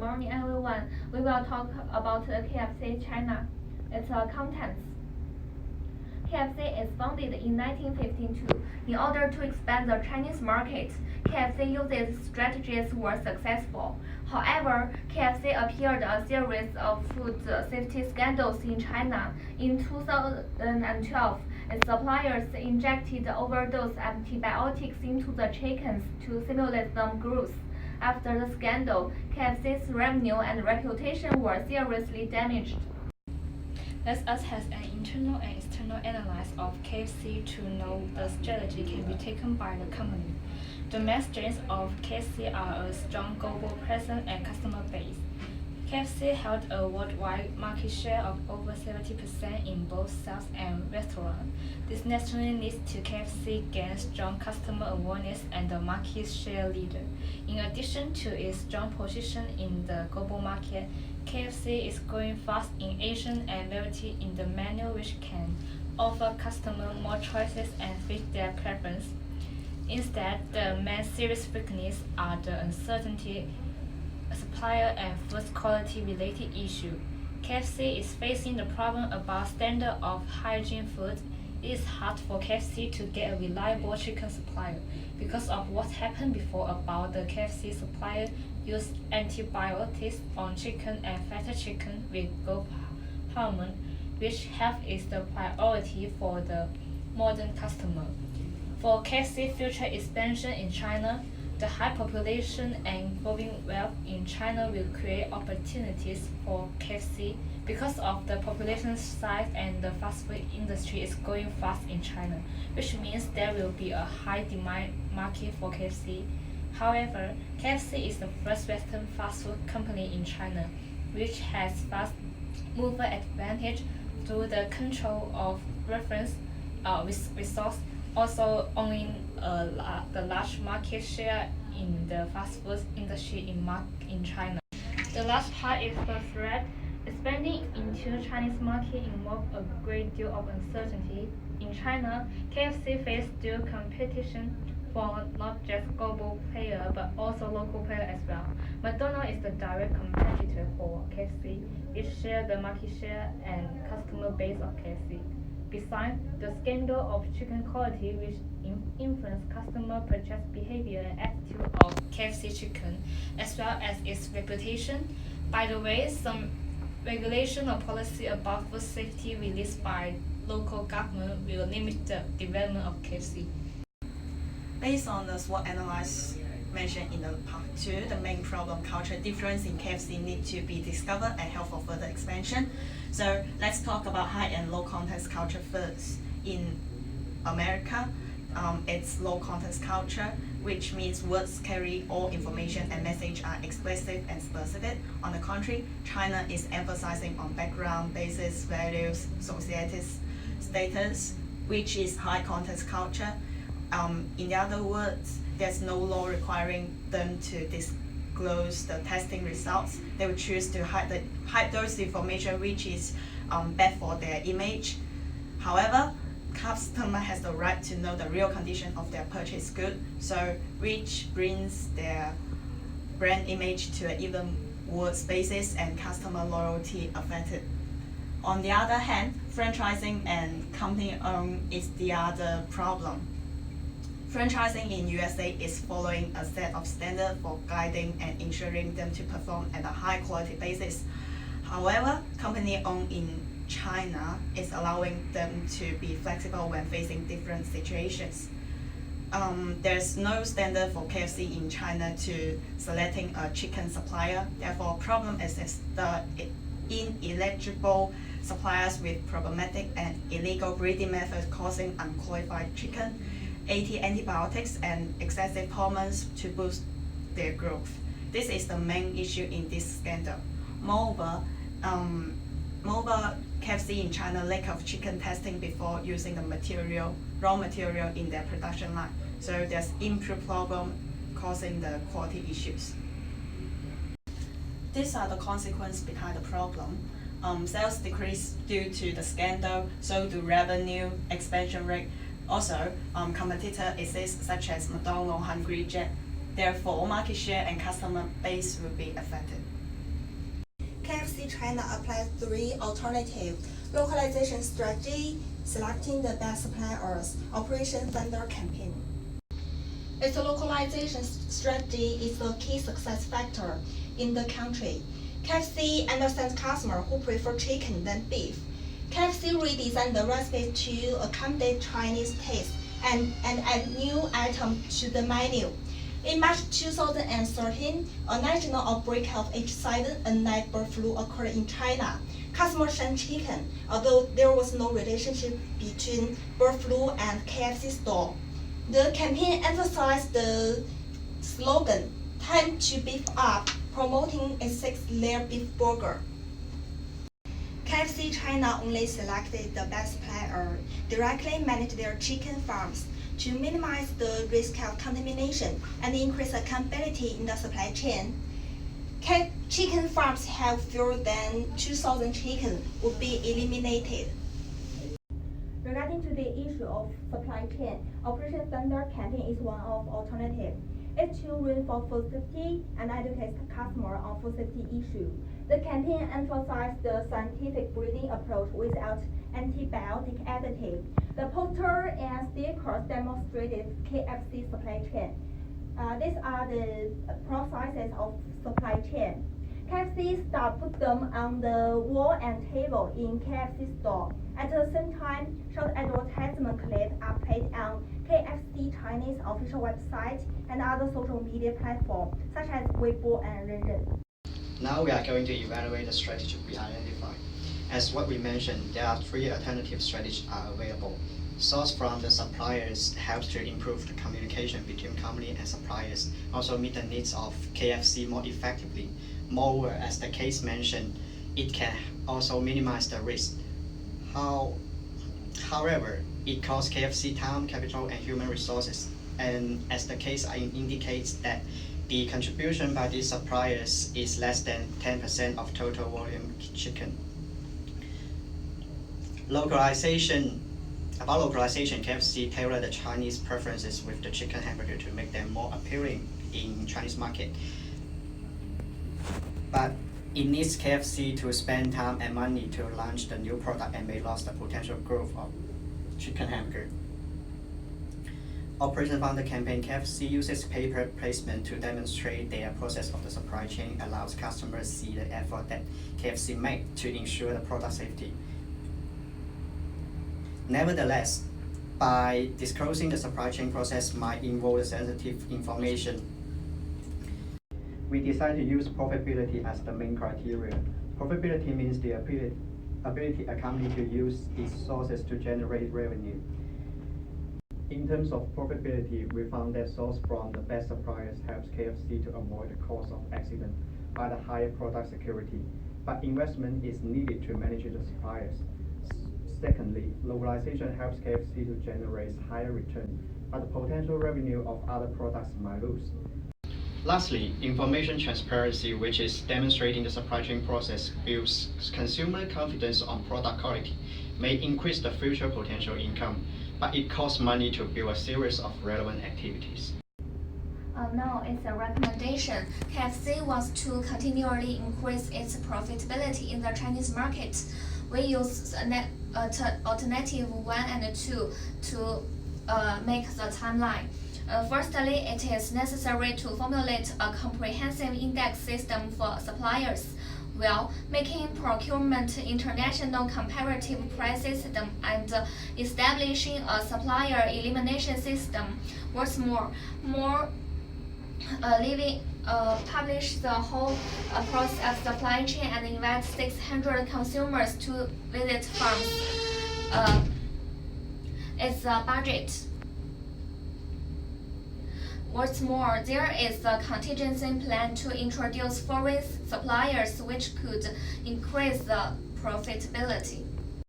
morning, everyone. We will talk about the KFC China. Its contents. KFC is founded in 1952. In order to expand the Chinese market, KFC uses strategies were successful. However, KFC appeared a series of food safety scandals in China. In 2012, its suppliers injected overdose antibiotics into the chickens to stimulate them growth. After the scandal, KFC's revenue and reputation were seriously damaged. Let us have an internal and external analysis of KFC to know the strategy can be taken by the company. The main strengths of KFC are a strong global presence and customer base. KFC held a worldwide market share of over 70% in both sales and restaurants. This naturally leads to KFC gain strong customer awareness and the market share leader. In addition to its strong position in the global market, KFC is growing fast in Asian and variety in the menu, which can offer customers more choices and fit their preference. Instead, the main serious weaknesses are the uncertainty, supplier and food quality related issue. KFC is facing the problem about standard of hygiene food. It is hard for KFC to get a reliable chicken supplier because of what happened before about the KFC supplier used antibiotics on chicken and fatted chicken with growth hormone, which health is the priority for the modern customer. For KFC future expansion in China, the high population and growing wealth in China will create opportunities for KFC because of the population size and the fast food industry is growing fast in China, which means there will be a high demand market for KFC. However, KFC is the first Western fast food company in China, which has fast mover advantage through the control of reference resource, also owning the large market share in the fast food industry in China. The last part is the threat. Expanding into Chinese market involves a great deal of uncertainty. In China, KFC faces still competition from not just global players but also local players as well. McDonald's is the direct competitor for KFC. It shares the market share and customer base of KFC. Besides, the scandal of chicken quality which influence customer purchase behavior and attitude of KFC chicken, as well as its reputation. By the way, some regulation or policy about food safety released by local government will limit the development of KFC. Based on the SWOT analysis mentioned in the part 2, the main problem culture difference in KFC need to be discovered and help for further expansion. So let's talk about high and low context culture first. In America, it's low context culture, which means words carry all information and message are explicit and specific. On the contrary, China is emphasizing on background, basis, values, societal status, which is high context culture. In other words, there's no law requiring them to disclose the testing results. They will choose to hide those information which is bad for their image. However, customer has the right to know the real condition of their purchased good, so which brings their brand image to an even worse basis and customer loyalty affected. On the other hand, franchising and company-owned is the other problem. Franchising in USA is following a set of standards for guiding and ensuring them to perform at a high quality basis. However, company-owned in China is allowing them to be flexible when facing different situations. There's no standard for KFC in China to selecting a chicken supplier. Therefore, problem is the ineligible suppliers with problematic and illegal breeding methods causing unqualified chicken, antibiotics, and excessive hormones to boost their growth. This is the main issue in this scandal. Moreover, KFC in China lack of chicken testing before using the raw material in their production line. So there's input problem causing the quality issues. These are the consequences behind the problem. Sales decrease due to the scandal, so do revenue, expansion rate. Also, competitor exists such as McDonald's, Hungry Jack. Therefore, market share and customer base will be affected. KFC China applies 3 alternatives: localization strategy, selecting the best suppliers, Operation Thunder campaign. Its localization strategy is the key success factor in the country. KFC understands customers who prefer chicken than beef. KFC redesigned the recipe to accommodate Chinese taste and add new items to the menu. In March 2013, a national outbreak of H7N9 bird flu occurred in China. Customers sent chicken, although there was no relationship between bird flu and KFC store. The campaign emphasized the slogan, "Time to beef up," promoting a 6-layer beef burger. KFC China only selected the best supplier, directly managed their chicken farms to minimize the risk of contamination and increase accountability in the supply chain. Chicken farms have fewer than 2,000 chickens would be eliminated. Regarding to the issue of supply chain, Operation Thunder campaign is one of alternatives. It to reinforce food safety and educate customers on food safety issues. The campaign emphasized the scientific breeding approach without antibiotic additives. The poster and stickers demonstrated KFC supply chain. These are the processes of supply chain. KFC staff put them on the wall and table in KFC store. At the same time, short advertisement clips are played on KFC Chinese official website and other social media platforms such as Weibo and Renren. Now we are going to evaluate the strategy we identified. As what we mentioned, there are 3 alternative strategies are available. Source from the suppliers helps to improve the communication between company and suppliers, also meet the needs of KFC more effectively. Moreover, as the case mentioned, it can also minimize the risk. However, it costs KFC time, capital, and human resources, and as the case indicates that the contribution by these suppliers is less than 10% of total volume chicken. About localization, KFC tailored the Chinese preferences with the chicken hamburger to make them more appealing in Chinese market. But it needs KFC to spend time and money to launch the new product and may lose the potential growth of chicken hamburger. Operation Thunder campaign, KFC uses paper placement to demonstrate their process of the supply chain, allows customers to see the effort that KFC made to ensure the product safety. Nevertheless, by disclosing the supply chain process might involve sensitive information, we decided to use profitability as the main criteria. Profitability means the ability a company to use its sources to generate revenue. In terms of profitability, we found that source from the best suppliers helps KFC to avoid the cost of accident by the higher product security, but investment is needed to manage the suppliers. Secondly, localization helps KFC to generate higher return, but the potential revenue of other products might lose. Lastly, information transparency, which is demonstrating the supply chain process, builds consumer confidence on product quality, may increase the future potential income, but it costs money to build a series of relevant activities. Now it's a recommendation. KFC wants to continually increase its profitability in the Chinese market. We use alternative 1 and 2 to make the timeline. Firstly, it is necessary to formulate a comprehensive index system for suppliers, while making procurement international comparative price system and establishing a supplier elimination system. What's more, publish the whole process of supply chain and invite 600 consumers to visit farms. It's a budget. What's more, there is a contingency plan to introduce foreign suppliers which could increase the profitability.